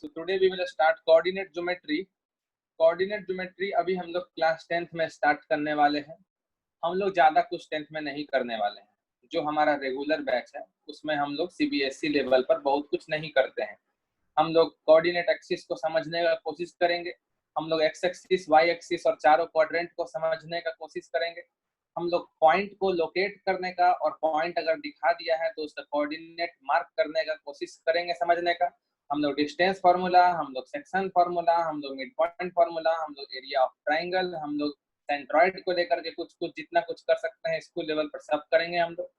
So today we will start coordinate geometry. Coordinate geometry अभी हम लोग क्लास 10th में स्टार्ट करने वाले हैं। हम लोग ज़्यादा कुछ 10th में नहीं करने वाले हैं। जो हमारा रेगुलर बैच है उसमें हम लोग सीबीएसई लेवल पर बहुत कुछ नहीं करते हैं। हम लोग कोऑर्डिनेट एक्सिस को समझने का कोशिश करेंगे, हम लोग एक्स एक्सिस, वाई एक्सिस और चारों क्वाड्रेंट को समझने का कोशिश करेंगे। हम लोग पॉइंट को लोकेट करने का और पॉइंट अगर दिखा दिया है तो उसका कोऑर्डिनेट मार्क करने का कोशिश करेंगे समझने का। हम लोग डिस्टेंस फार्मूला, हम लोग सेक्शन फार्मूला, हम लोग मिड पॉइंट फार्मूला, हम लोग एरिया ऑफ ट्राइंगल, हम लोग सेंट्रॉइड को लेकर के कुछ जितना कुछ कर सकते हैं स्कूल लेवल पर सब करेंगे हम लोग।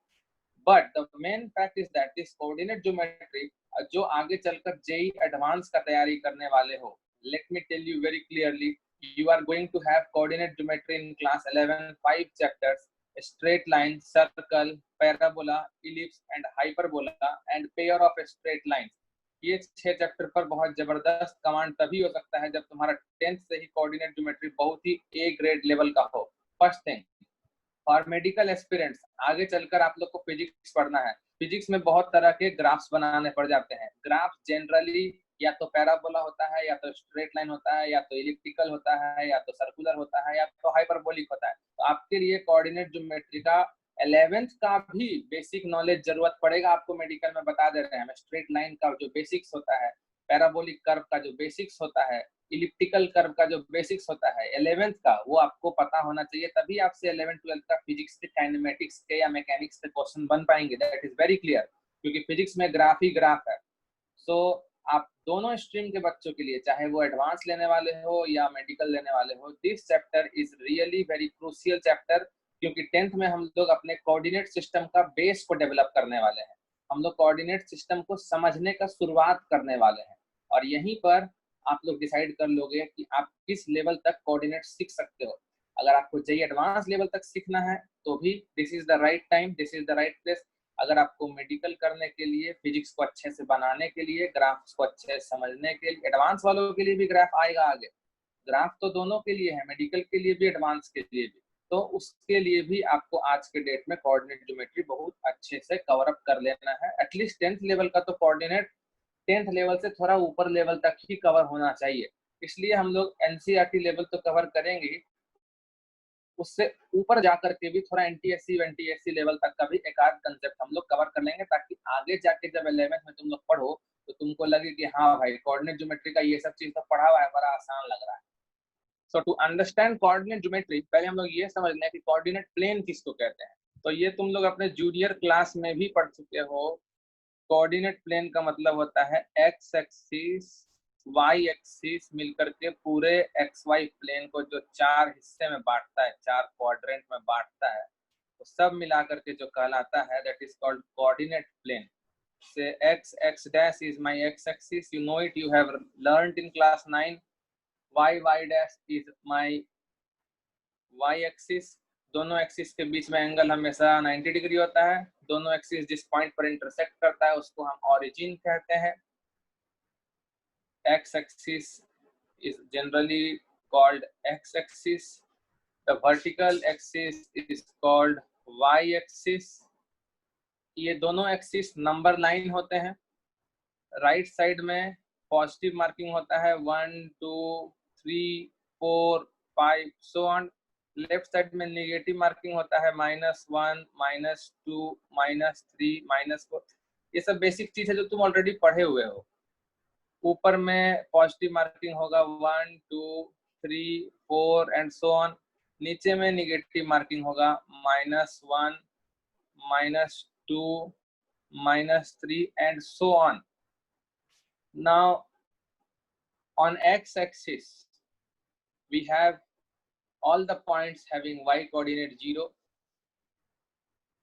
But the main fact is that this coordinate geometry जो आगे चलकर जेई एडवांस का तैयारी करने वाले हो, let me tell you very clearly, you are going to have coordinate geometry in class 11 5 chapters: straight line, circle, parabola, ellipse and hyperbola and pair of straight lines। ये 6 chapter पर बहुत जबरदस्त command तभी हो सकता है जब तुम्हारा 10th से ही कोऑर्डिनेट ज्योमेट्री बहुत ही ए ग्रेड लेवल का हो। फर्स्ट थिंग, और मेडिकल एस्पिरेंट्स आगे चलकर आप लोग को फिजिक्स पढ़ना है। फिजिक्स में बहुत तरह के ग्राफ्स बनाने पड़ जाते हैं। ग्राफ जनरली या तो पैराबोला होता है, या तो स्ट्रेट लाइन होता है, या तो इलिप्टिकल होता है, या तो सर्कुलर होता है, या तो हाइपरबोलिक होता है। तो आपके लिए कोऑर्डिनेट ज्योमेट्री का 11th का भी बेसिक नॉलेज जरूरत पड़ेगा आपको। मेडिकल में बता दे रहे हैं, स्ट्रेट लाइन का जो बेसिक्स होता है, पैराबोलिक कर्व का जो बेसिक्स होता है, इलिप्टिकल कर्व का जो बेसिक्स होता है 11th का, वो आपको पता होना चाहिए। तभी आपसे 11th 12th का फिजिक्स के, काइनेमेटिक्स के या मैकेनिक्स के क्वेश्चन बन पाएंगे। दैट इज वेरी क्लियर, क्योंकि फिजिक्स में ग्राफ ही ग्राफ है। सो आप दोनों स्ट्रीम के बच्चों के लिए, चाहे वो एडवांस लेने वाले हो या मेडिकल लेने वाले हो, this chapter is really very crucial chapter, क्योंकि 10th में हम लोग अपने कोऑर्डिनेट सिस्टम का बेस को डेवलप करने वाले हैं। हम लोग कोऑर्डिनेट सिस्टम को समझने का शुरुआत करने वाले हैं, और यहीं पर आप लोग डिसाइड कर लोगे कि आप किस लेवल तक कोऑर्डिनेट सीख सकते हो। अगर आपको जेईई एडवांस लेवल तक सीखना है तो भी this is the right time, this is the right place. अगर आपको मेडिकल करने के लिए, फिजिक्स को अच्छे से बनाने के लिए, ग्राफ्स को अच्छे से समझने के लिए, एडवांस वालों के लिए भी ग्राफ आएगा आगे। ग्राफ तो दोनों के लिए है, मेडिकल के लिए भी, एडवांस के लिए भी। तो उसके लिए भी आपको आज के डेट में कोऑर्डिनेट ज्योमेट्री बहुत अच्छे से कवर अप कर लेना है। एटलीस्ट 10th लेवल का तो कोऑर्डिनेट 10th लेवल से थोड़ा ऊपर लेवल तक ही कवर होना चाहिए। इसलिए हम लोग एनसीईआरटी लेवल तो कवर करेंगे, उससे ऊपर जाकर के भी थोड़ा एनटीएससी लेवल तक का भी एक आध कंसेप्ट हम लोग कवर कर लेंगे, ताकि आगे जाके जब 11th में तुम लोग पढ़ो तो तुमको लगे कि हाँ भाई, कोऑर्डिनेट ज्योमेट्री का ये सब चीज तो पढ़ा हुआ है, बड़ा आसान लग रहा है। सो टू अंडरस्टैंड कोऑर्डिनेट ज्योमेट्री, पहले हम लोग ये समझना है कि कोऑर्डिनेट प्लेन किसको कहते हैं। तो ये तुम लोग अपने जूनियर क्लास में भी पढ़ चुके हो। कोऑर्डिनेट प्लेन का मतलब होता है एक्स एक्सिस, वाई एक्सिस मिलकर के पूरे एक्स वाई प्लेन को जो 4 हिस्से में बांटता है, 4 क्वाड्रेंट में बांटता है, तो सब मिलाकर के जो कहलाता है, that is called coordinate plane. से x dash is my x axis, you know it, you have learned in class 9। y dash is my y axis, दोनों एक्सिस के बीच में एंगल हमेशा 90 डिग्री होता है। दोनों एक्सिस जिस पॉइंट पर इंटरसेक्ट करता है उसको हम ओरिजिन कहते हैं। X axis is generally called x axis, the vertical axis is called y axis। ये दोनों एक्सिस नंबर लाइन होते हैं। राइट साइड में पॉजिटिव मार्किंग होता है 1 2 3 4 5 सो ऑन। लेफ्ट साइड में नेगेटिव मार्किंग होता है -1 -2 -3 -4। ये सब बेसिक चीज है जो तुम ऑलरेडी पढ़े हुए हो। ऊपर में पॉजिटिव मार्किंग होगा 1 2 3 4 एंड सो ऑन। नीचे में नेगेटिव मार्किंग होगा -1 -2 -3 and so on। Now on x-axis we have all the points having y coordinate 0,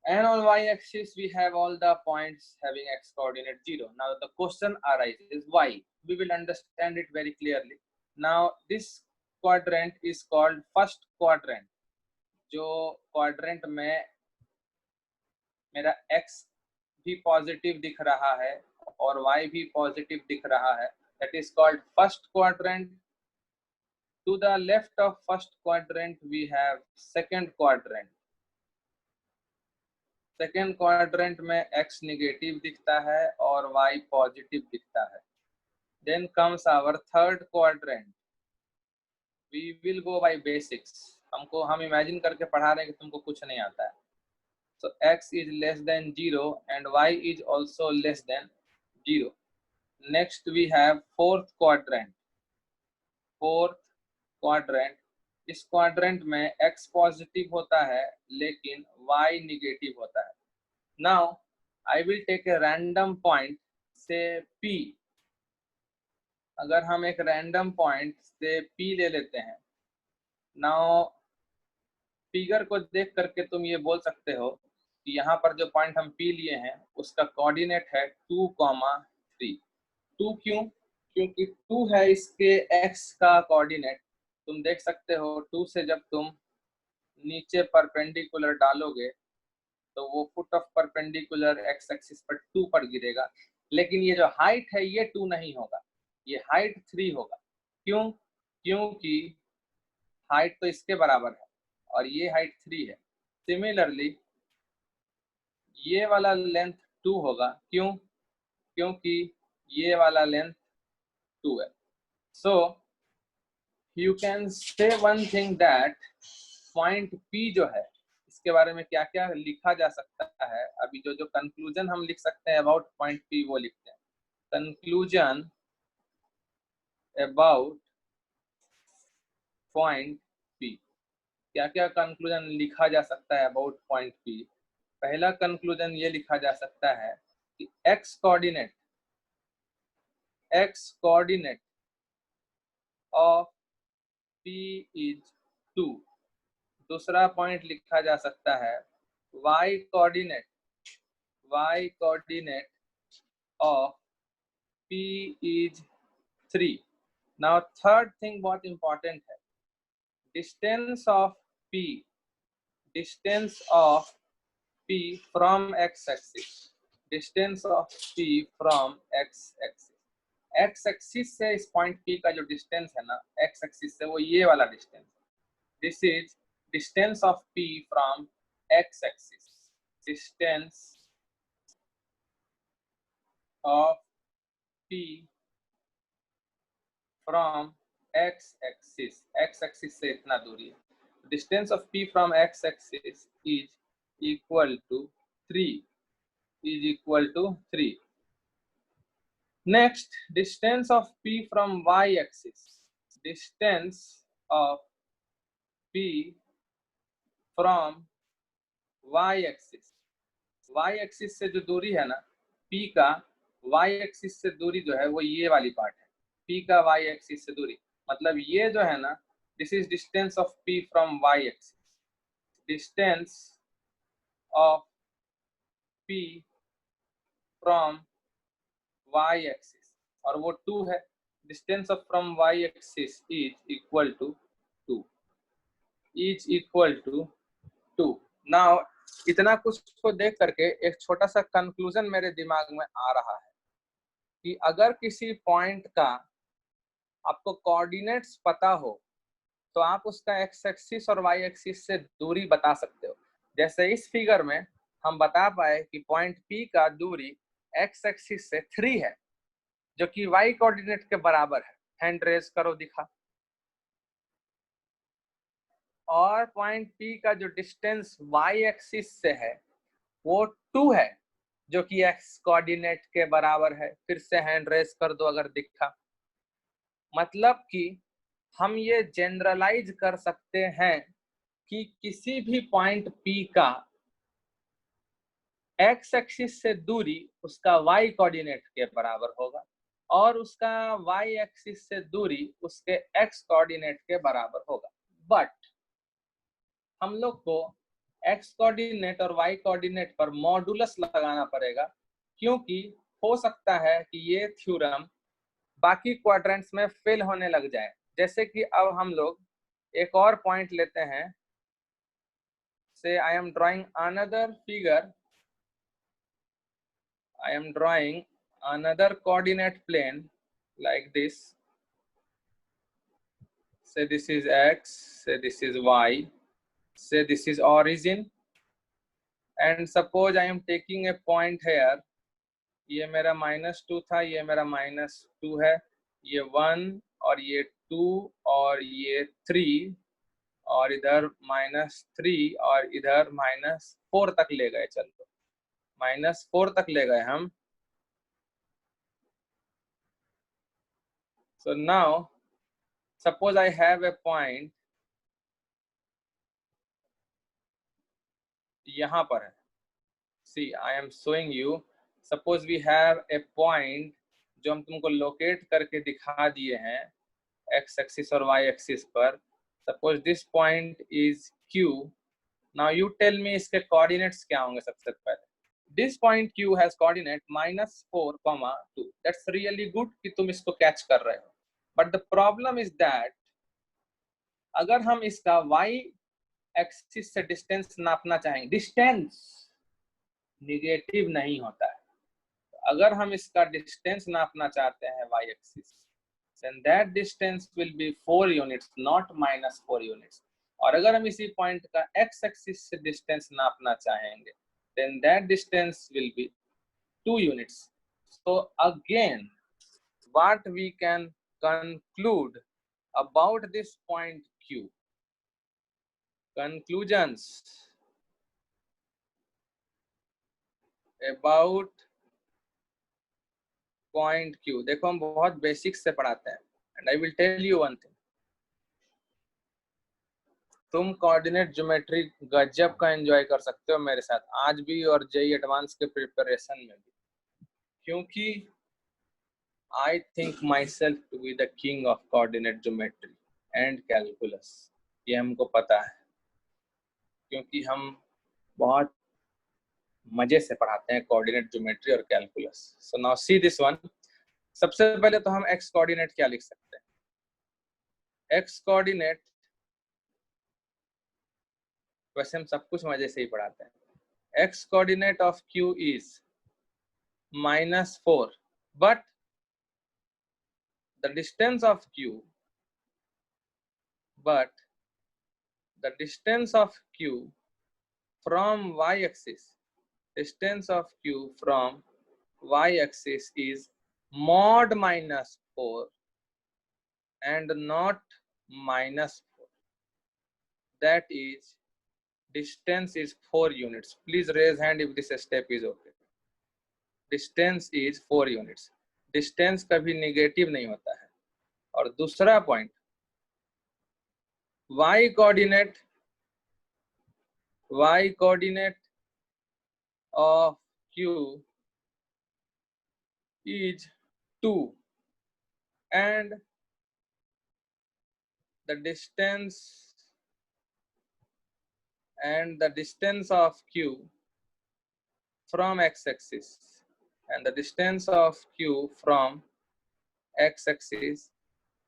and on y-axis we have all the points having x coordinate 0। Now the question arises why, we will understand it very clearly। Now this quadrant is called first quadrant। जो quadrant में मेरा x भी positive दिख रहा है और y भी positive दिख रहा है, that is called first quadrant। To the left of first quadrant we have second quadrant। second quadrant में x नेगेटिव दिखता है और y पॉजिटिव दिखता है। Then comes our third quadrant. We will go by basics. हम imagine करके पढ़ा रहे हैं कि तुमको कुछ नहीं आता है. So x is less than 0 and y is also less than 0. Next we have fourth quadrant. इस क्वाड्रेंट में x पॉजिटिव होता है लेकिन y निगेटिव होता है. Now I will take a random point, say P. अगर हम एक रैंडम पॉइंट से P ले लेते हैं. Now फिगर को देख करके तुम ये बोल सकते हो कि यहाँ पर जो पॉइंट हम P लिए हैं उसका कोऑर्डिनेट है 2,3. 2 क्यों? क्योंकि 2 है इसके x का कोऑर्डिनेट. तुम देख सकते हो 2 से जब तुम नीचे परपेंडिकुलर डालोगे तो वो foot of perpendicular x axis पर 2 पर गिरेगा. लेकिन ये जो हाइट है ये 2 नहीं होगा, ये हाइट 3 होगा. क्यों? क्योंकि हाइट तो इसके बराबर है और ये हाइट 3 है. सिमिलरली ये वाला लेंथ 2 होगा. क्यों? क्योंकि ये वाला लेंथ 2 है. So you can say one thing that point P जो है इसके बारे में क्या क्या लिखा जा सकता है. अभी जो कंक्लूजन हम लिख सकते हैं अबाउट पॉइंट P वो लिखते हैं. Conclusion about point P. क्या क्या कंक्लूजन लिखा जा सकता है अबाउट पॉइंट P? पहला कंक्लूजन ये लिखा जा सकता है कि x coordinate of P is 2. दूसरा पॉइंट लिखा जा सकता है y coordinate of P is 3. Now third thing बहुत इंपॉर्टेंट है. Distance of P from x axis. Distance of P from x axis. x axis से इस पॉइंट P का जो डिस्टेंस है ना x एक्सिस से वो ये वाला distance. This is distance of P from x axis. Distance of P from x axis से इतना दूरी है. Distance of P from x axis is equal to 3. Next, distance of P from y axis. Distance of P from y axis. y axis से जो दूरी है ना P का y axis से दूरी जो है वो ये वाली पार्ट है. P का y axis से दूरी मतलब ये जो है ना this is distance of P from y axis. Distance of P from y axis और वो 2 है. Distance of from y axis is equal to 2. Now इतना कुछ को देख करके एक छोटा सा कंक्लूजन मेरे दिमाग में आ रहा है कि अगर किसी पॉइंट का आपको कोऑर्डिनेट्स पता हो तो आप उसका एक्स एक्सिस और वाई एक्सिस से दूरी बता सकते हो. जैसे इस फिगर में हम बता पाए कि पॉइंट P का दूरी एक्स एक्सिस से 3 है जो कि y कोऑर्डिनेट के बराबर है. हैंड रेज करो दिखा. और पॉइंट P का जो डिस्टेंस y एक्सिस से है वो 2 है जो कि x कोऑर्डिनेट के बराबर है. फिर से हैंड रेज कर दो अगर दिखा. मतलब कि हम ये जनरलाइज कर सकते हैं कि किसी भी पॉइंट P का x एक्सिस से दूरी उसका y कोऑर्डिनेट के बराबर होगा और उसका y एक्सिस से दूरी उसके x कोऑर्डिनेट के बराबर होगा. बट हम लोग को x कोऑर्डिनेट और y कोऑर्डिनेट पर मॉडुलस लगाना पड़ेगा क्योंकि हो सकता है कि ये थ्योरम बाकी क्वाड्रेंट्स में फेल होने लग जाए. जैसे कि अब हम लोग एक और पॉइंट लेते हैं. से I am drawing another coordinate plane like this. Say this is x, say this is y, say this is origin, and suppose I am taking a point here. ये मेरा -2 था, ये मेरा -2 है. ये 1 और ये 2 और ये 3 और इधर -3 और इधर -4 तक ले गए। चलो -4 तक ले गए हम। So now suppose I have a point यहाँ पर है। See, I am showing you. Suppose we have a point जो हम तुमको लोकेट करके दिखा दिए हैं x एक्सिस और y एक्सिस पर। Suppose this point is Q. Now you tell me इसके कोऑर्डिनेट्स क्या होंगे सबसे पहले। This point Q has coordinate -4, 2. That's really good कि तुम इसको कैच कर रहे हो। But the problem is that अगर हम इसका y एक्सिस से डिस्टेंस नापना चाहेंगे, डिस्टेंस निगेटिव नहीं होता है। अगर हम इसका डिस्टेंस नापना चाहते हैं y axis, then that distance will be 4 units, not -4 units. और अगर हम इसी पॉइंट का x एक्सिस से डिस्टेंस नापना चाहेंगे, then that distance will be 2 units. So again, what we can conclude about this point Q? Conclusions about point Q. देखो हम बहुत बेसिक से पढ़ाते हैं, and I will tell you one thing. तुम कोऑर्डिनेट ज्योमेट्री गजब का एंजॉय कर सकते हो मेरे साथ आज भी और जेईई एडवांस के प्रिपरेशन में भी, क्योंकि I think myself to be the king of coordinate geometry and calculus. ये हमको पता है क्योंकि हम बहुत मजे से पढ़ाते हैं कोऑर्डिनेट ज्योमेट्री और calculus. So now see this one. सबसे पहले तो हम एक्स कोऑर्डिनेट क्या लिख सकते हैं? एक्स कोऑर्डिनेट वैसे हम सब कुछ मजे से ही पढ़ाते हैं। X coordinate of Q is -4, but the distance of q from y-axis, distance of q from y-axis is mod -4 and not -4. That is, distance is 4 units. Please raise hand if this step is okay. Distance is 4 units. Distance कभी negative नहीं होता है। और दूसरा point, y coordinate of q is 2 and the distance of q from x-axis and the distance of q from x-axis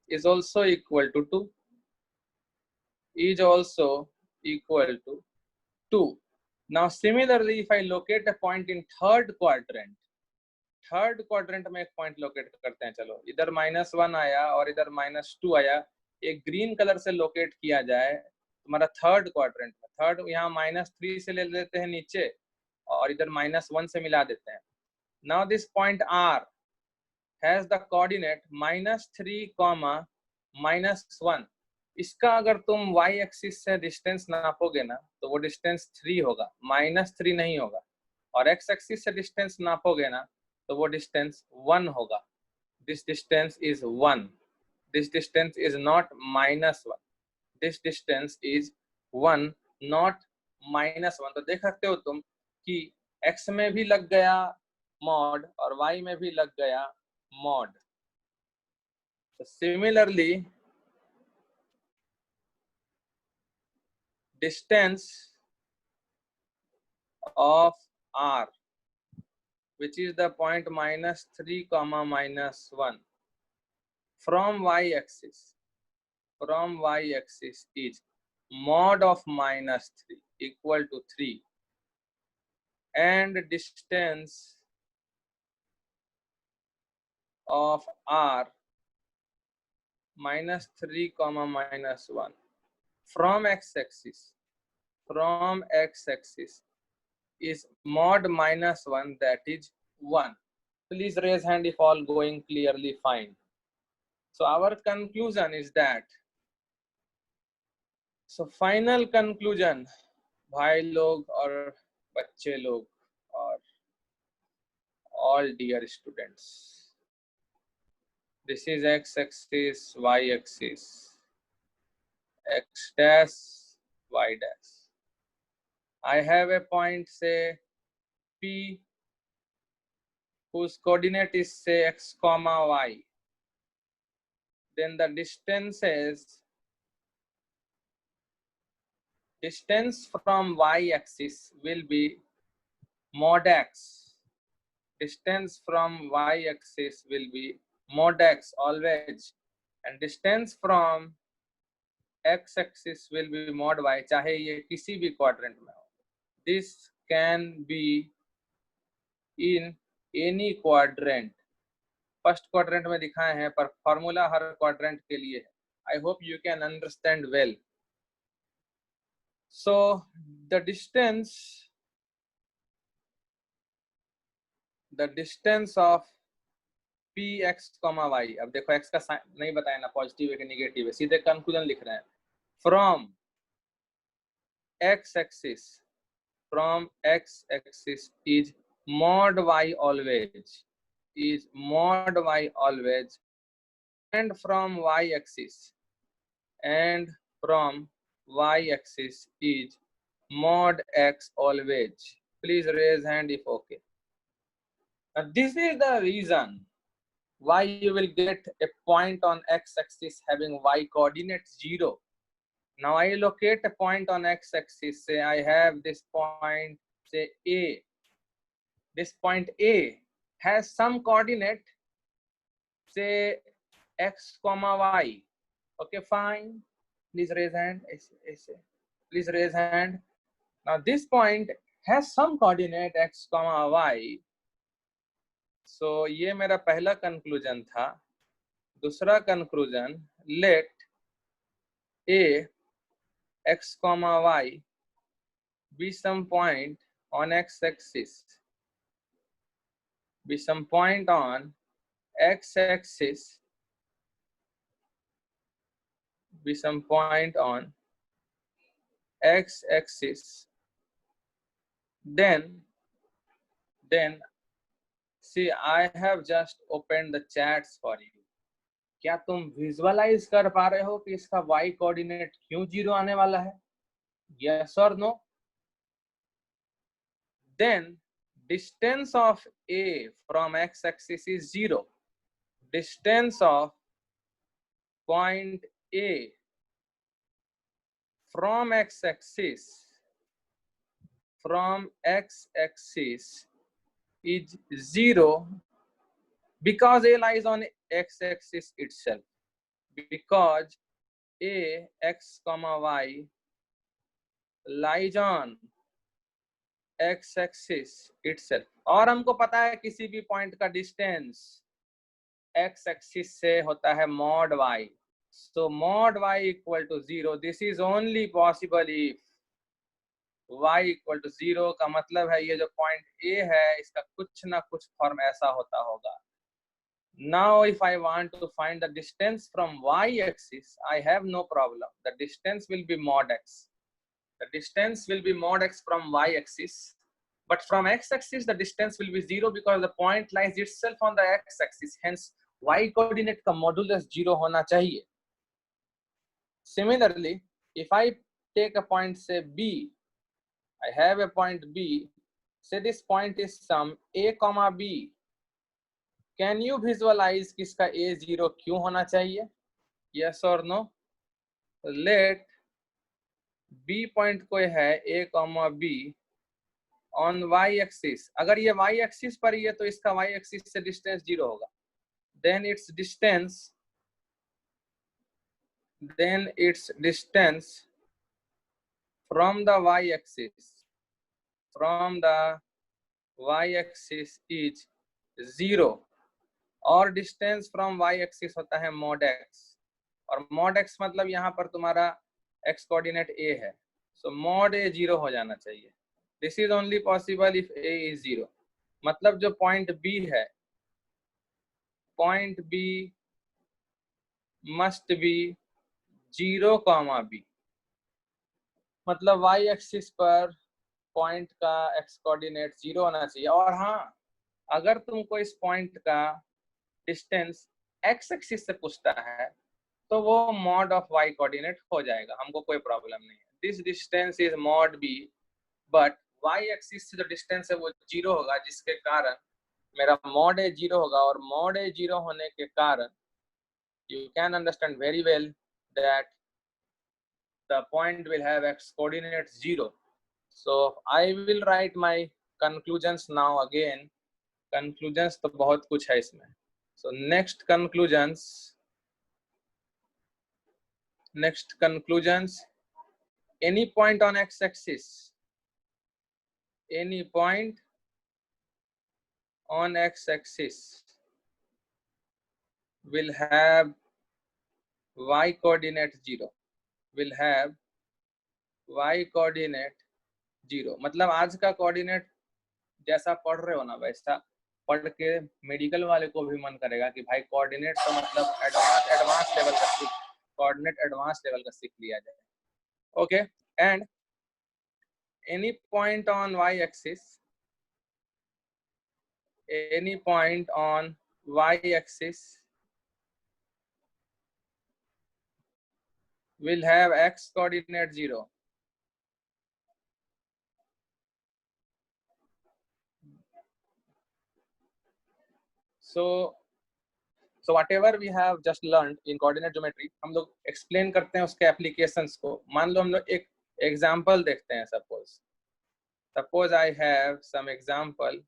is also equal to 2. Is also equal to 2. Now similarly, if I locate a point in third quadrant में एक point locate करते हैं। चलो इधर -1 आया और इधर -2 आया, एक ग्रीन कलर से लोकेट किया जाए तुम्हारा थर्ड क्वाड्रेंट में। थर्ड यहाँ -3 से ले लेते हैं नीचे और इधर -1 से मिला देते हैं। Now this point R has the coordinate -3, -1। इसका अगर तुम y एक्सिस से डिस्टेंस नापोगे ना तो वो डिस्टेंस 3 होगा, -3 नहीं होगा। और x एक्सिस से डिस्टेंस नापोगे ना तो वो डिस्टेंस 1 होगा। This distance is 1. This distance is not -1. This distance is 1, not -1। तो देख सकते हो तुम कि x में भी लग गया मॉड और y में भी लग गया मॉड। तो similarly distance of R, which is the point -3, -1 from y-axis is mod of -3 equal to 3, and distance of R -3, -1 from x-axis is mod -1, that is 1. Please raise hand if all going clearly fine. So our conclusion is that, so final conclusion, भाई लोग और बच्चे लोग और all dear students, this is x axis, y axis, x dash, y dash. I have a point say P whose coordinate is say x comma y. Then the distance from y axis will be mod x. Distance from y axis will be mod x always, and distance from x axis will be mod y, चाहे ये किसी भी quadrant में हो. This can be in any quadrant. First quadrant में दिखाए हैं पर फॉर्मूला हर क्वाड्रेंट के लिए है. I hope you can understand well. So the distance of P x comma y. अब देखो एक्स का साइन नहीं बताया ना, पॉजिटिव है कि नेगेटिव है, सीधे कंक्लूजन लिख रहे हैं. From x axis is mod y always, and from y axis is mod x always. Please raise hand if okay. Now this is the reason why you will get a point on x axis having y coordinate 0. Now I locate a point on x axis, say I have this point, say A. This point A has some coordinate, say x comma y. Okay, fine. Please raise hand. Please raise hand. Now this point has some coordinate x comma y. So ये मेरा पहला conclusion था. दूसरा conclusion, let A x comma y be some point on x axis. Be some point on x axis. Be some point on x axis. Then see, I have just opened the chats for you. क्या तुम visualise कर पा रहे हो कि इसका y coordinate क्यों 0 आने वाला है? Yes or no? Then distance of A from x axis is 0. Distance of point A from x axis is 0 because A lies on x axis itself. Because A x comma y lies on x axis itself. और हमको पता है किसी भी point का distance x axis से होता है mod y. So mod y equal to 0. This is only possible if y equal to 0. का मतलब है ये जो पॉइंट A है इसका कुछ ना कुछ फॉर्म ऐसा होता होगा. Now if I want to find the distance from y axis, I have no problem. The distance will be mod x. The distance will be mod x from y axis. But from x axis, the distance will be 0 because the point lies itself on the x axis. Hence, y coordinate का modulus 0 होना चाहिए. Similarly, if I take a point, say B, I have a point B. Say this point is some A comma B. Can you visualize कि इसका A 0 क्यों होना चाहिए? Yes or no? Let B point कोई है A comma B on y axis. अगर ये y axis पर ही है तो इसका y axis से distance 0 होगा. Then its distance from the y axis is 0. और डिस्टेंस फ्रॉम y एक्सिस होता है mod x. और mod x मतलब यहाँ पर तुम्हारा x कोऑर्डिनेट a है. सो mod a 0 हो जाना चाहिए. This is only possible if a is 0. मतलब जो पॉइंट b है, पॉइंट b मस्ट बी 0, मतलब वाई एक्सिस पर पॉइंट का एक्स कोऑर्डिनेट 0 होना चाहिए। और हाँ, अगर तुमको इस पॉइंट का डिस्टेंस एक्स एक्सिस से पूछता है तो वो मॉड ऑफ वाई कोऑर्डिनेट हो जाएगा, हमको कोई प्रॉब्लम नहीं है। This distance is mod b, but y axis से जो डिस्टेंस है वो 0 होगा, जिसके कारण मेरा मॉड ए 0 होगा। और मॉड ए 0 होने के कारण you can understand very well that the point will have x coordinates 0. So I will write my conclusions now again. Conclusions तो बहुत कुछ है इसमें. So next conclusions, any point on x-axis, any point on x-axis will have y coordinate 0, will have y coordinate 0। मतलब आज का coordinate जैसा पढ़ रहे हो ना, वैसा पढ़ के मेडिकल वाले को भी मन करेगा कि भाई कोऑर्डिनेट तो मतलब एडवांस लेवल का सीख, कोऑर्डिनेट एडवांस लेवल का सीख लिया जाए। Okay, and any point on y axis, any point on y-axis will have x coordinate 0. So whatever we have just learned in coordinate geometry, हम लोग explain करते हैं उसके applications को। मान लो हम लोग एक example देखते हैं। Suppose I have some example,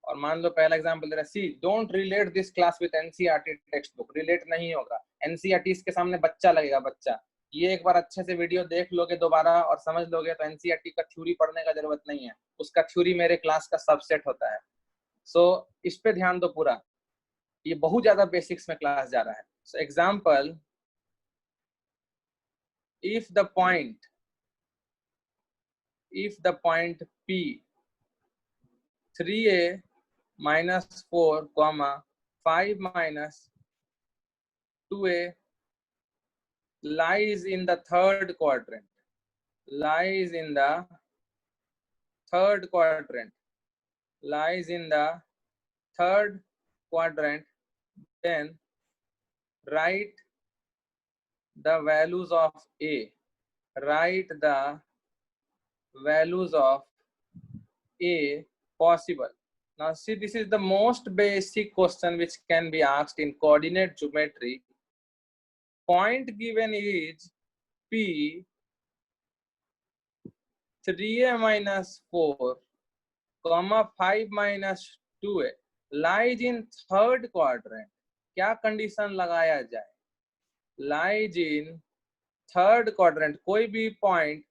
और मान लो पहला एग्जांपल दे रहा है, see don't relate this class with NCERT text book. Relate नहीं होगा, एनसीईआरटी के सामने बच्चा लगेगा, बच्चा। ये एक बार अच्छे से वीडियो देख लोगे दोबारा और समझ लोगे तो एनसीईआरटी का थ्योरी पढ़ने का जरूरत नहीं है, उसका थ्योरी मेरे क्लास का सबसेट होता है। सो इस पे ध्यान दो पूरा, ये बहुत ज्यादा बेसिक्स में क्लास जा रहा है। So example, if the point P 3a minus 4, 5 minus 2a lies in the third quadrant, then write the values of a, possible. Now see, this is the most basic question which can be asked in coordinate geometry. Point given is P 3a minus 4, 5 minus 2a lies in third quadrant. क्या condition लगाया जाए? Lies in third quadrant. कोई भी point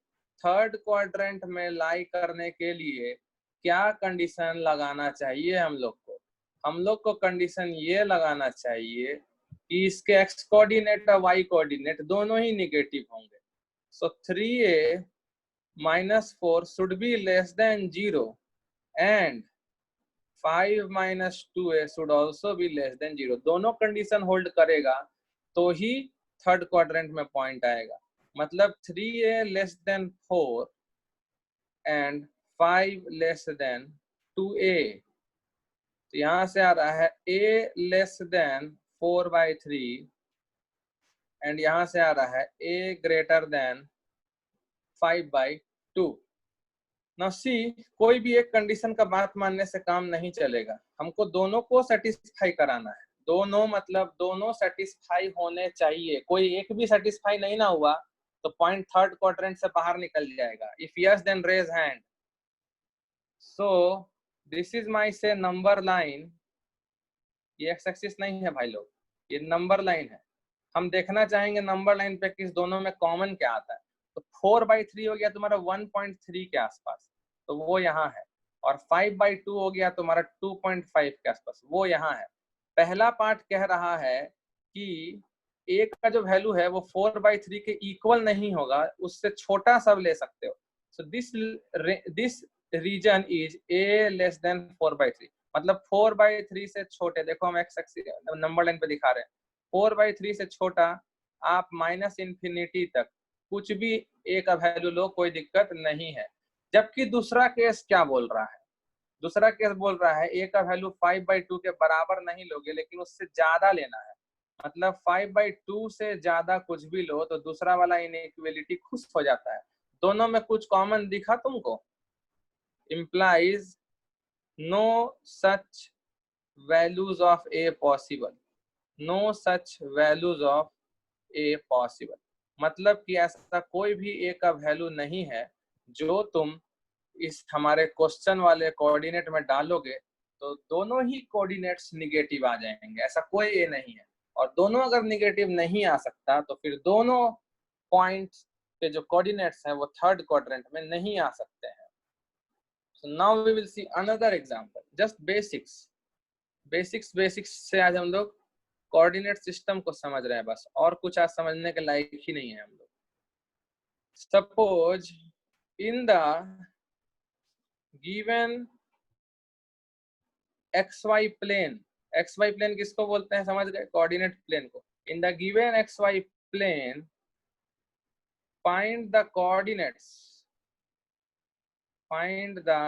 third quadrant में लाई करने के लिए क्या कंडीशन लगाना चाहिए हम लोग को कंडीशन ये लगाना चाहिए कि इसके एक्स कोऑर्डिनेट और वाई कोऑर्डिनेट दोनों ही निगेटिव होंगे। सो 3a minus 4 should be less than 0 and 5 minus 2a should also be less than 0। दोनों कंडीशन होल्ड करेगा तो ही थर्ड क्वाड्रेंट में पॉइंट आएगा। मतलब 3a less than 4 and 5 less than 2a। तो यहां से आ रहा है a less than 4/3 एंड यहां से आ रहा है a greater than 5/2। Now see, कोई भी एक कंडीशन का बात मानने से काम नहीं चलेगा, हमको दोनों को सेटिस्फाई कराना है। दोनों मतलब दोनों सेटिस्फाई होने चाहिए, कोई एक भी सेटिस्फाई नहीं ना हुआ तो पॉइंट थर्ड क्वाड्रेंट से बाहर निकल जाएगा। If yes then raise hand. So this is my say number line, ये एक्स एक्सिस नहीं है भाई लोग, ये नंबर लाइन है। हम देखना चाहेंगे नंबर लाइन पे किस दोनों में कॉमन क्या आता है। तो 4/3 हो गया तुम्हारा 1.3 के आसपास, तो वो यहाँ है। और 5/2 हो गया तुम्हारा 2.5 के आसपास, वो यहाँ है। पहला पार्ट कह रहा है कि एक का जो वैल्यू है वो 4/3 के इक्वल नहीं होगा, उससे छोटा सब ले सकते हो। So this region is a less than 4/3, मतलब 4/3 से छोटे। देखो हम एक्स एक्सिस नंबर लाइन पे दिखा रहे हैं, 4/3 से छोटा आप -इन्फिनिटी तक कुछ भी a का वैल्यू लो, कोई दिक्कत नहीं है। जबकि दूसरा केस क्या बोल रहा है, दूसरा केस बोल रहा है a का वैल्यू 5/2 के बराबर नहीं लोगे, लेकिन उससे ज्यादा लेना है। मतलब 5/2 से ज्यादा कुछ भी लो तो दूसरा वाला इनइक्वालिटी खुश हो जाता है। दोनों में कुछ कॉमन दिखा तुमको? implies no such values of a possible, no such values of a possible। मतलब कि ऐसा कोई भी a का वैल्यू नहीं है जो तुम इस हमारे क्वेश्चन वाले कोऑर्डिनेट में डालोगे तो दोनों ही कोऑर्डिनेट्स निगेटिव आ जाएंगे। ऐसा कोई a नहीं है, और दोनों अगर निगेटिव नहीं आ सकता तो फिर दोनों पॉइंट्स के जो कोऑर्डिनेट्स हैं वो थर्ड क्वाड्रेंट में नहीं आ सकते हैं। So now we will see another example, just basics से आज हम लोग कोऑर्डिनेट सिस्टम को समझ रहे हैं बस, और कुछ आज समझने के लायक ही नहीं है हम लोग। Suppose in the given xy plane, xy plane किसको बोलते हैं समझ गए? कोऑर्डिनेट प्लेन को। In the given xy plane find the coordinates, find the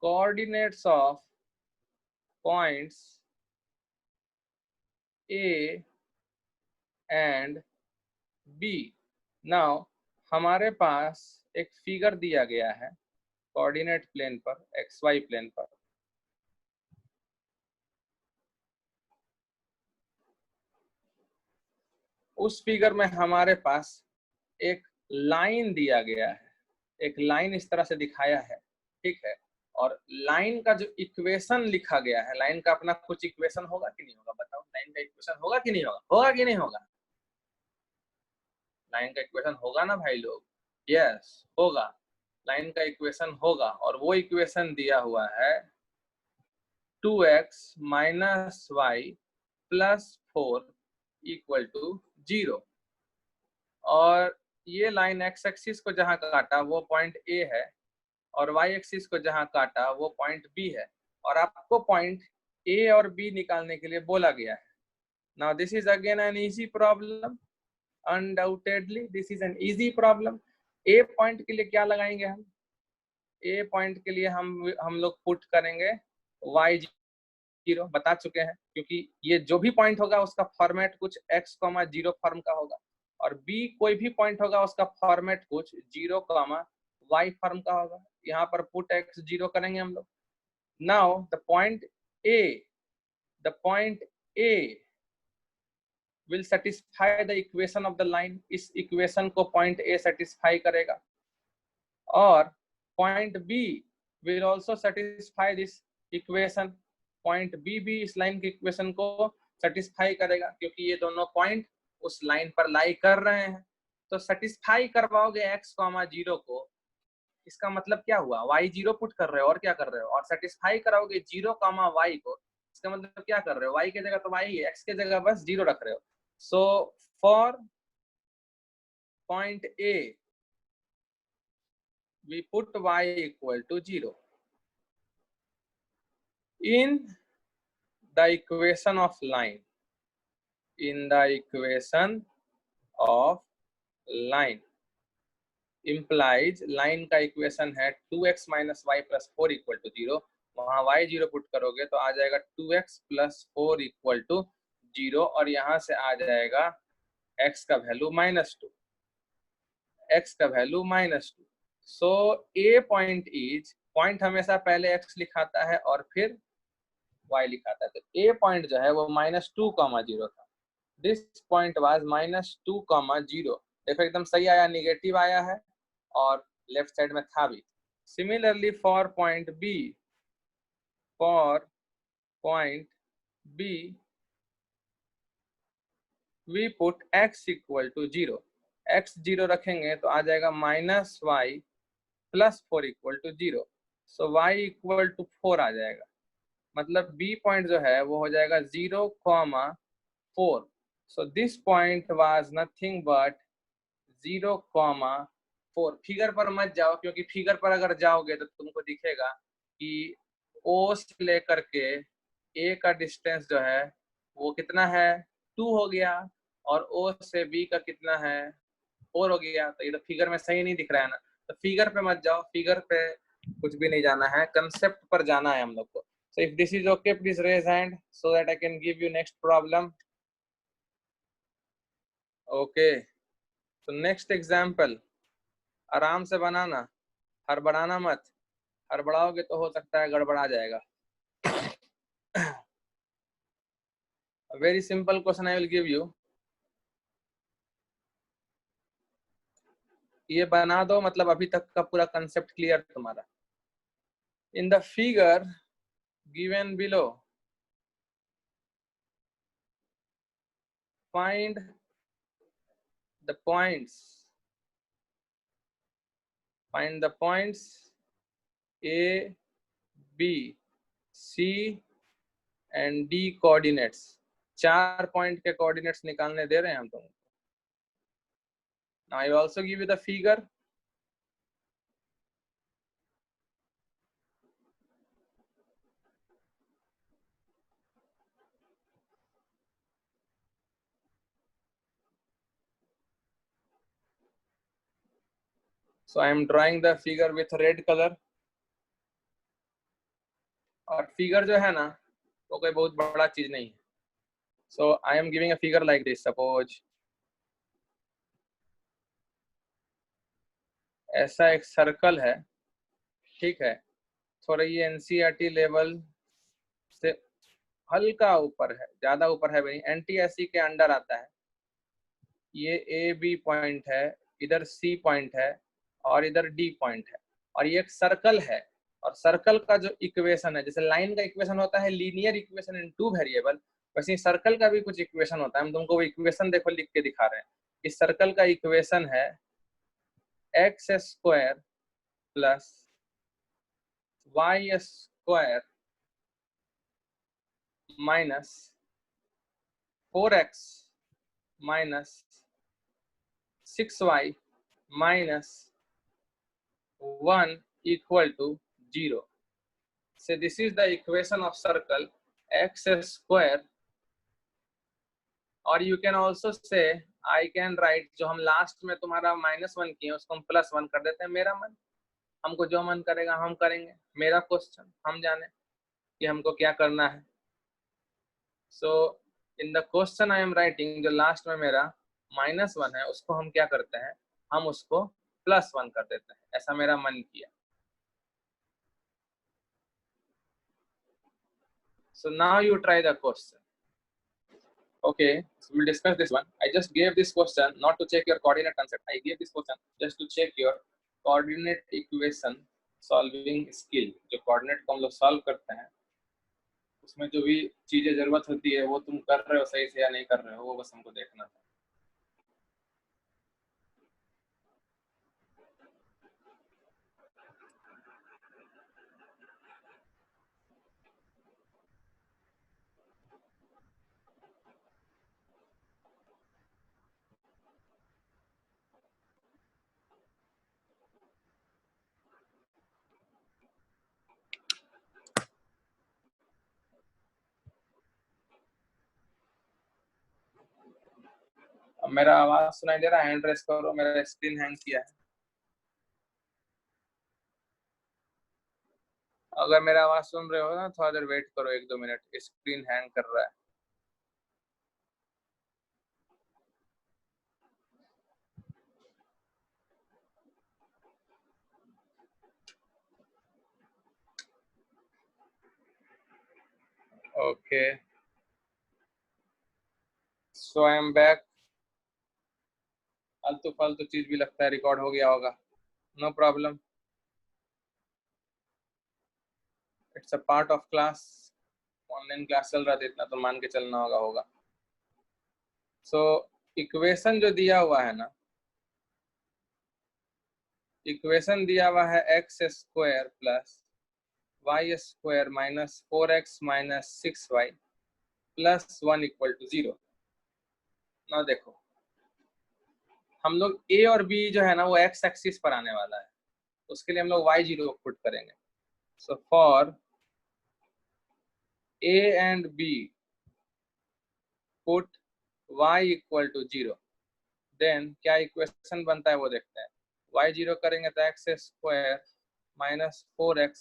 coordinates of points A and B। Now हमारे पास एक फिगर दिया गया है कोऑर्डिनेट प्लेन पर, xy प्लेन पर। उस फिगर में हमारे पास एक लाइन दिया गया है, एक लाइन इस तरह से दिखाया है, ठीक है। और लाइन का जो इक्वेशन लिखा गया है, लाइन का अपना कुछ इक्वेशन होगा कि नहीं होगा? बताओ, लाइन का इक्वेशन होगा कि नहीं होगा? होगा कि नहीं होगा? लाइन का इक्वेशन होगा ना भाई लोग? यस, होगा। लाइन का इक्वेशन होगा, और वो इक्वेशन दिया हुआ है 2x minus y plus 4 equal to 0। और ये लाइन एक्स एक्सिस को जहां काटा वो पॉइंट ए है, और वाई एक्सिस को जहां काटा वो पॉइंट बी है, और आपको पॉइंट ए और बी निकालने के लिए बोला गया है। Now this is again an easy problem, undoubtedly this is an easy problem. A point के लिए क्या लगाएंगे हम? ए पॉइंट के लिए हम लोग पुट करेंगे y0, बता चुके हैं, क्योंकि ये जो भी पॉइंट होगा उसका फॉर्मेट कुछ x,0 फॉर्म का होगा, और b कोई भी पॉइंट होगा उसका फॉर्मेट कुछ 0, y फॉर्म का होगा। यहाँ पर पुट x0 करेंगे हम लोग। Now the point A will satisfy the equation of the line। इस इक्वेशन को पॉइंट A सेटिस्फाई करेगा, और point B will also satisfy this equation। Point B भी इस लाइन की इक्वेशन को सेटिस्फाई करेगा, क्योंकि ये दोनों पॉइंट उस लाइन पर लाई कर रहे हैं। तो सेटिस्फाई करवाओगे x,0 को, इसका मतलब क्या हुआ? y0 पुट कर रहे हो, और क्या कर रहे हो? और सेटिस्फाई कराओगे 0, y को, इसका मतलब क्या कर रहे हो? y के जगह तो y है, x के जगह बस 0 रख रहे हो। So for point A we put y equal to 0 in the equation of line, in the equation of line implies line का इक्वेशन है 2x minus y plus 4 equal to 0। वहां y0 पुट करोगे तो आ जाएगा 2x plus 4 equal to 0, और यहाँ से आ जाएगा x का वैल्यू -2, x का value -2। So A point is, point हमेशा पहले x लिखाता है और फिर y लिखाता है, तो ए पॉइंट जो है वो -2,0 था। This point was -2,0। देखो एकदम सही आया, निगेटिव आया है, और लेफ्ट साइड में था भी। Similarly for point B, for point B we put x equal to 0। x 0 रखेंगे तो आ जाएगा -y plus 4 equal to 0। So y equal to 4 आ जाएगा। मतलब b पॉइंट जो है वो हो जाएगा 0,4। So this point was nothing but 0,4। Figure पर मत जाओ, क्योंकि फिगर पर अगर जाओगे तो तुमको दिखेगा कि O से लेकर के A का डिस्टेंस जो है वो कितना है 2 हो गया, और ओ से बी का कितना है 4 हो गया। तो ये तो फिगर में सही नहीं दिख रहा है ना, तो फिगर पे मत जाओ, फिगर पे कुछ भी नहीं जाना है, कंसेप्ट पर जाना है हम लोग को। So if this is okay, please raise hand so that I can give you next problem. Okay, so next example, आराम से बनाना, हड़बड़ाना मत, हड़बड़ाओगे तो हो सकता है गड़बड़ा जाएगा। A very simple question I will give you. ये बना दो, मतलब अभी तक का पूरा कंसेप्ट क्लियर तुम्हारा। In the figure given below, find the points. Find the points A, B, C and D coordinates. 4 point के कोऑर्डिनेट्स निकालने दे रहे हैं हम तुमको। Now I will also give you the figure. So I am drawing the figure with red color. और figure जो है ना वो कोई बहुत बड़ा चीज नहीं है। So I am giving a figure like this. Suppose ऐसा एक सर्कल है, ठीक है, थोड़ा ये एनसीईआरटी लेवल से हल्का ऊपर है, ज्यादा ऊपर है नहीं, एनटीएससी के अंडर आता है। ये ए बी पॉइंट है, इधर सी पॉइंट है और इधर डी पॉइंट है, और ये एक सर्कल है। और सर्कल का जो इक्वेशन है, जैसे लाइन का इक्वेशन होता है लीनियर इक्वेशन इन 2 वेरिएबल, वैसे सर्कल का भी कुछ इक्वेशन होता है। हम तुमको वो इक्वेशन देखो लिख के दिखा रहे हैं। इस सर्कल का इक्वेशन है x square plus y square minus 4x minus 6y minus 1 equal to 0. So this is the equation of circle x square, or you can also say I can write, जो हम last में तुम्हारा -1 किए उसको हम +1 कर देते हैं। मेरा मन, हमको जो मन करेगा हम करेंगे, मेरा क्वेश्चन, हम जाने कि हमको क्या करना है। So in the question I am writing, जो लास्ट में मेरा -1 है उसको हम क्या करते हैं, हम उसको +1 कर देते हैं, ऐसा मेरा मन किया। So now you try the question. Okay, so we'll discuss this one. I just gave this question not to check your coordinate concept. I gave this question just to check your coordinate equation solving skill. जो coordinate को हम लोग solve करते हैं, उसमें जो भी चीजें जरूरत होती है वो तुम कर रहे हो सही से या नहीं कर रहे हो, वो बस हमको देखना था। अब मेरा आवाज सुनाई दे रहा है? हैंड रेस करो, मेरा स्क्रीन हैंग किया है। अगर मेरा आवाज सुन रहे हो ना, थोड़ा देर वेट करो, 1-2 मिनट, स्क्रीन हैंग कर रहा है। Okay, so I am back. फालतू फालतू चीज भी लगता है रिकॉर्ड हो गया होगा, no problem, it's a part of class. Online class चल रहा था, इतना तो मान के चलना होगा। सो इक्वेशन जो दिया हुआ है ना, इक्वेशन दिया हुआ है x square plus y square minus 4x minus 6y plus 1 equal to 0। ना देखो, हम लोग a और b जो है ना वो x एक्सिस पर आने वाला है, उसके लिए हम लोग y0 पुट करेंगे। So for a and b, put y equal to 0, then क्या इक्वेशन बनता है वो देखते हैं। y 0 करेंगे तो x square minus 4x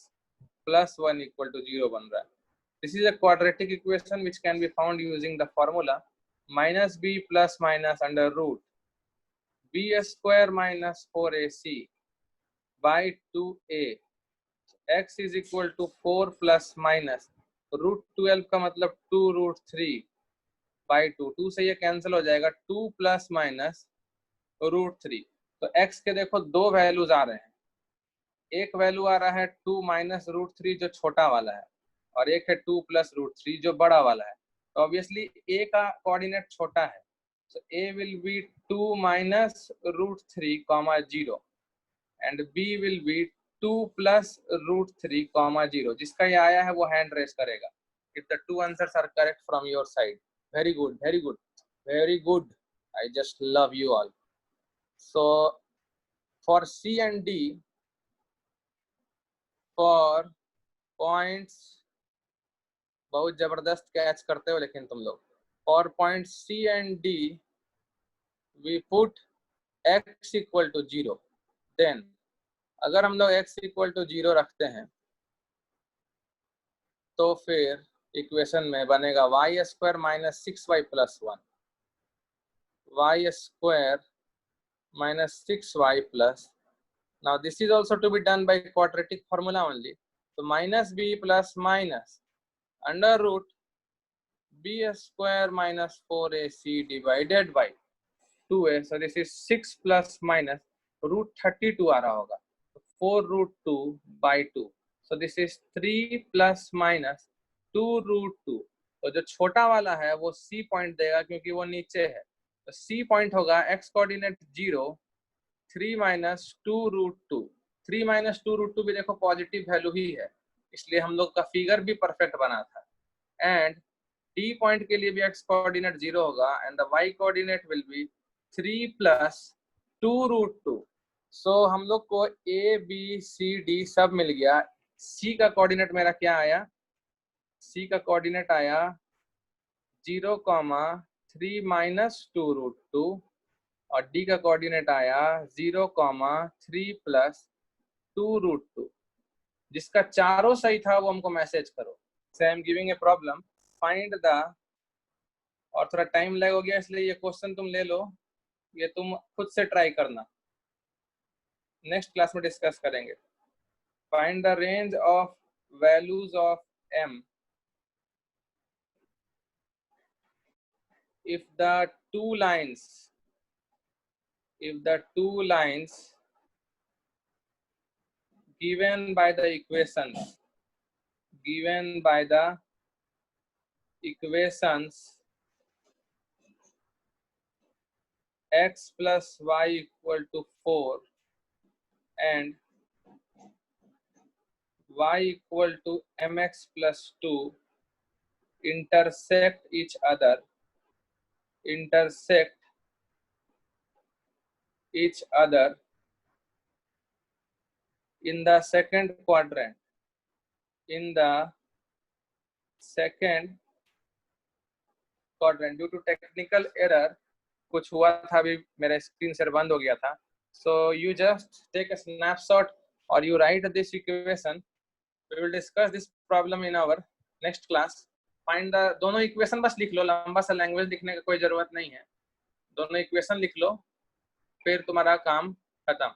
plus 1 equal to 0 बन रहा है। This is a quadratic equation which can be found using the formula minus b plus minus under root b square minus 4ac by 2a, x is equal to 4 plus minus root 12 का मतलब 2 root 3 by 2, 2 से ये cancel हो जाएगा, 2 plus minus root 3। तो x के देखो दो वैल्यूज आ रहे हैं, एक वैल्यू आ रहा है 2 माइनस रूट 3 जो छोटा वाला है, और एक है 2 प्लस रूट 3 जो बड़ा वाला है। तो ऑब्वियसली a का कोऑर्डिनेट छोटा है, so a will be 2 minus root 3 comma 0 and b will be 2 plus root 3 comma 0। जिसका ये आया है वो हैंड रेस करेगा if the two answers are correct from your side। very good, very good, very good, I just love you all। so for C and D, for points, बहुत जबरदस्त catch करते हो लेकिन तुम लोग। for point C and D we put x equal to 0, then अगर हम लोग x इक्वल टू 0 रखते हैं तो फिर इक्वेशन में बनेगा y square minus 6y plus 1, y square minus 6y plus, now this is also to be done by quadratic formula only, तो minus b plus minus under root b square minus 4ac divided by 2a, so this is 6 plus minus root 32 आ रहा होगा, 4 root 2 by 2, so this is 3 plus minus 2 root 2। तो जो छोटा वाला है वो C पॉइंट देगा क्योंकि वो नीचे है, तो C पॉइंट होगा x coordinate 0, 3 minus 2 root 2, 3 minus 2 root 2 भी देखो पॉजिटिव वैल्यू ही है, इसलिए हम लोग का फिगर भी परफेक्ट बना था। एंड D पॉइंट के लिए भी x कोऑर्डिनेट 0 होगा and the y coordinate will be 3 plus 2 root 2। सो हम लोग को ए बी सी डी सब मिल गया। सी का कोऑर्डिनेट मेरा क्या आया, सी का कोऑर्डिनेट आया 0,3 माइनस 2 रूट 2 और डी का कोऑर्डिनेट आया 0,3 प्लस 2 रूट 2। जिसका चारों सही था वो हमको मैसेज करो। So I am giving a problem, find the, और थोड़ा टाइम लग हो गया इसलिए ये क्वेश्चन तुम ले लो, ये तुम खुद से ट्राई करना, नेक्स्ट क्लास में डिस्कस करेंगे। Find the range of values of m if the two lines given by the equations x plus y equal to 4 and y equal to mx plus 2 intersect each other in the second quadrant, due to technical error कुछ हुआ था, अभी मेरा screen share बंद हो गया था। So you just take a snapshot और you write this equation. We will discuss this problem in our next class. Find the, दोनों इक्वेशन बस लिख लो, लंबा सा लैंग्वेज लिखने का कोई जरूरत नहीं है, दोनों इक्वेशन लिख लो फिर तुम्हारा काम खत्म।